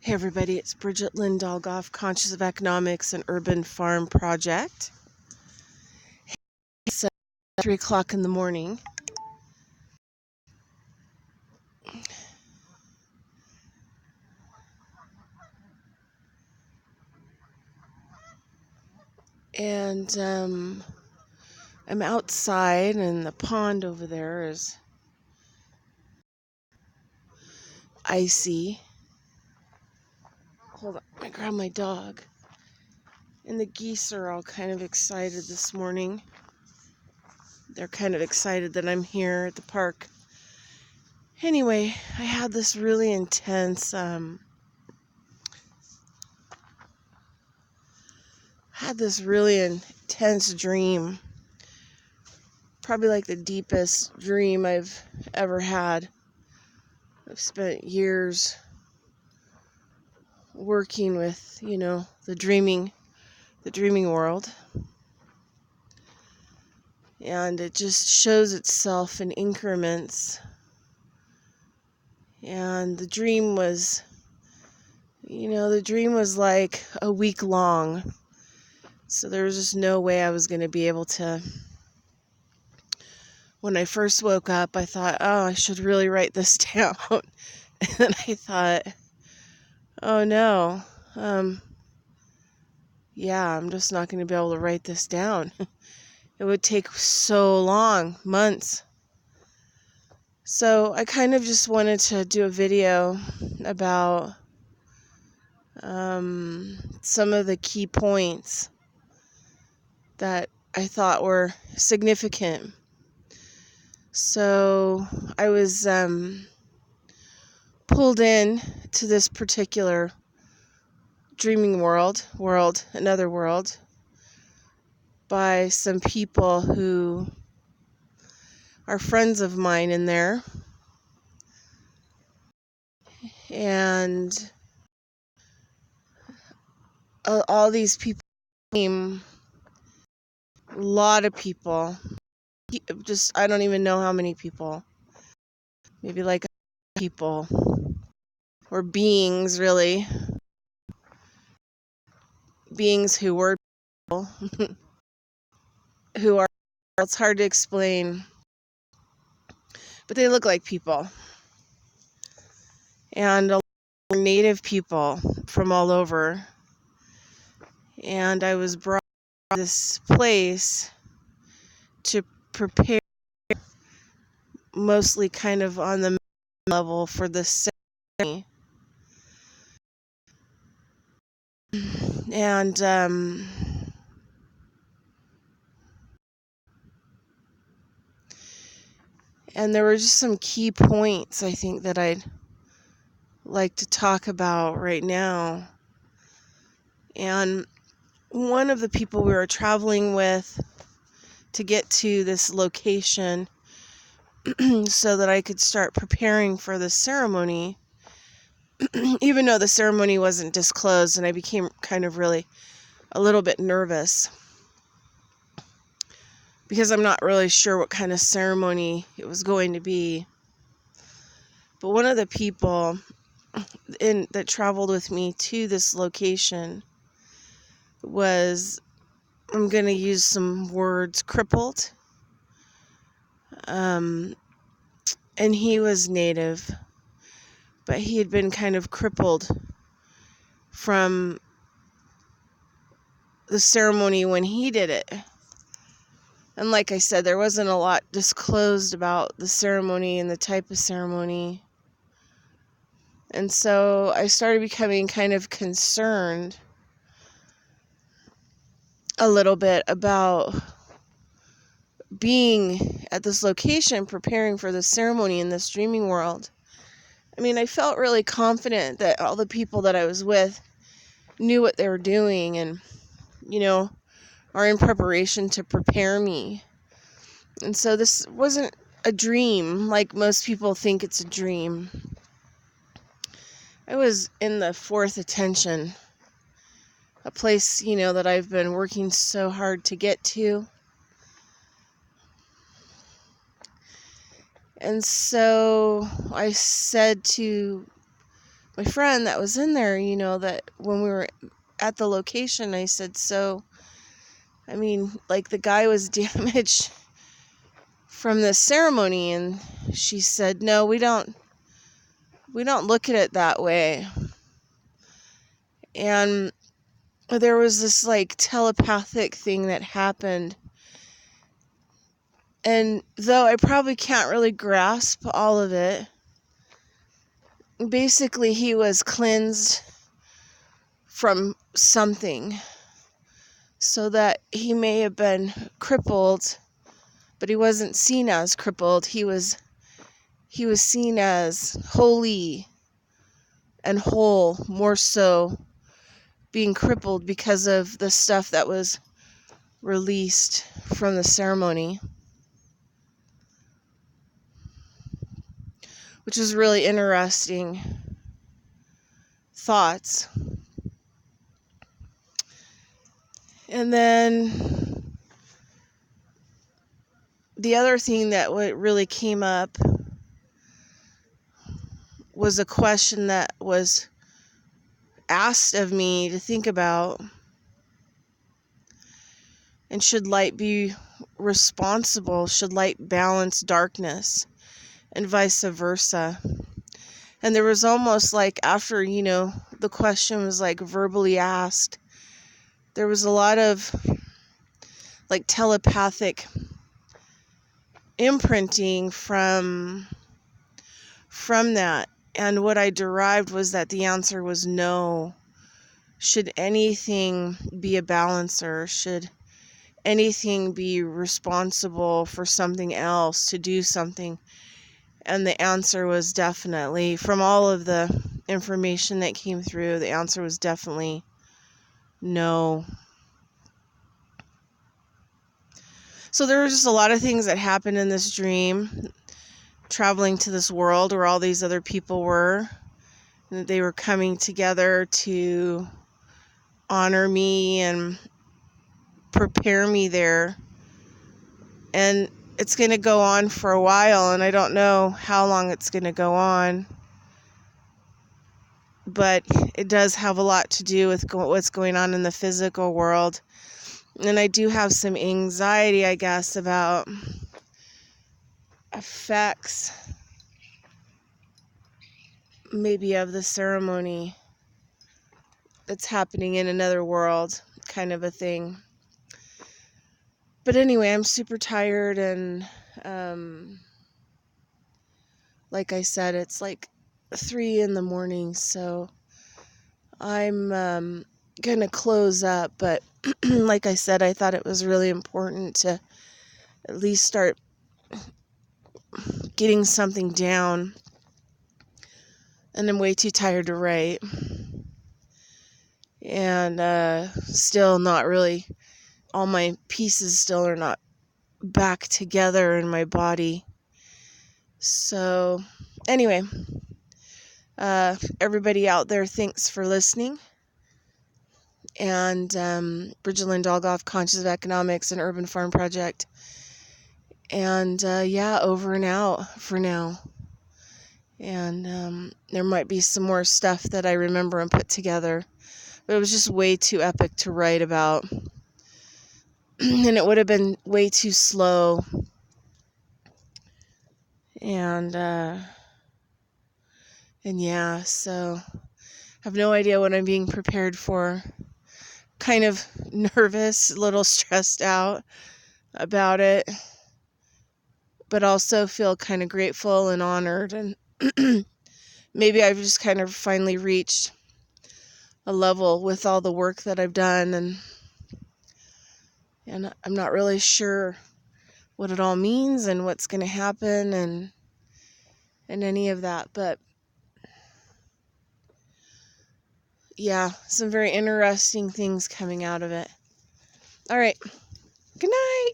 Hey everybody, it's Bridget Lynn-Dolgoff, Conscious of Economics and Urban Farm Project. It's 3 o'clock in the morning. And I'm outside, and the pond over there is icy. Hold on, I grab my dog. And the geese are all kind of excited this morning. They're kind of excited that I'm here at the park. Anyway, I had this really intense dream. Probably like the deepest dream I've ever had. I've spent years working with, the dreaming world. And it just shows itself in increments. And the dream was like a week long. So there was just no way I was going to be able to. When I first woke up, I thought, oh, I should really write this down. And then I thought, oh no, I'm just not going to be able to write this down. It would take so long, months. So I kind of just wanted to do a video about some of the key points that I thought were significant. So I was pulled in to this particular dreaming another world, by some people who are friends of mine in there. And all these people came, a lot of people, I don't even know how many people, maybe like people, or beings, really, beings who were people, who are, it's hard to explain, but they look like people. And a lot of native people from all over. And I was brought to this place to prepare, mostly kind of on the level, for the ceremony. And there were just some key points, I think, that I'd like to talk about right now. And one of the people we were traveling with to get to this location so that I could start preparing for the ceremony, even though the ceremony wasn't disclosed, and I became kind of really a little bit nervous because I'm not really sure what kind of ceremony it was going to be. But one of the people that traveled with me to this location was, I'm going to use some words, crippled. And he was native, but he had been kind of crippled from the ceremony when he did it. And like I said, there wasn't a lot disclosed about the ceremony and the type of ceremony. And so I started becoming kind of concerned a little bit about being at this location, preparing for the ceremony in this dreaming world. I mean, I felt really confident that all the people that I was with knew what they were doing and, are in preparation to prepare me. And so this wasn't a dream like most people think it's a dream. I was in the fourth attention, a place, that I've been working so hard to get to. And so I said to my friend that was in there, that when we were at the location, I said, so, like the guy was damaged from the ceremony, and she said, no, we don't look at it that way. And there was this like telepathic thing that happened. And though I probably can't really grasp all of it, basically he was cleansed from something, so that he may have been crippled, but he wasn't seen as crippled. He was seen as holy and whole, more so being crippled because of the stuff that was released from the ceremony, which is really interesting thoughts. And then the other thing that really came up was a question that was asked of me to think about. And should light be responsible? Should light balance darkness? And vice versa. And there was almost like, after, the question was like verbally asked, there was a lot of like telepathic imprinting from that. And what I derived was that the answer was no. Should anything be a balancer? Should anything be responsible for something else, to do something? And the answer was definitely, from all of the information that came through, the answer was definitely no. So there were just a lot of things that happened in this dream, traveling to this world where all these other people were. And they were coming together to honor me and prepare me there. And it's going to go on for a while, and I don't know how long it's going to go on. But it does have a lot to do with what's going on in the physical world. And I do have some anxiety, I guess, about effects maybe of the ceremony that's happening in another world, kind of a thing. But anyway, I'm super tired, and like I said, it's like 3 a.m, so I'm gonna close up. But like I said, I thought it was really important to at least start getting something down, and I'm way too tired to write, and still not really, all my pieces still are not back together in my body. So anyway, everybody out there, thanks for listening. And Bridget Dolgoff, Conscious of Economics and Urban Farm Project. And over and out for now. And there might be some more stuff that I remember and put together, but it was just way too epic to write about. And it would have been way too slow. And yeah, so I have no idea what I'm being prepared for. Kind of nervous, a little stressed out about it, but also feel kind of grateful and honored. And maybe I've just kind of finally reached a level with all the work that I've done, and I'm not really sure what it all means and what's going to happen and any of that. But yeah, some very interesting things coming out of it. All right. Good night.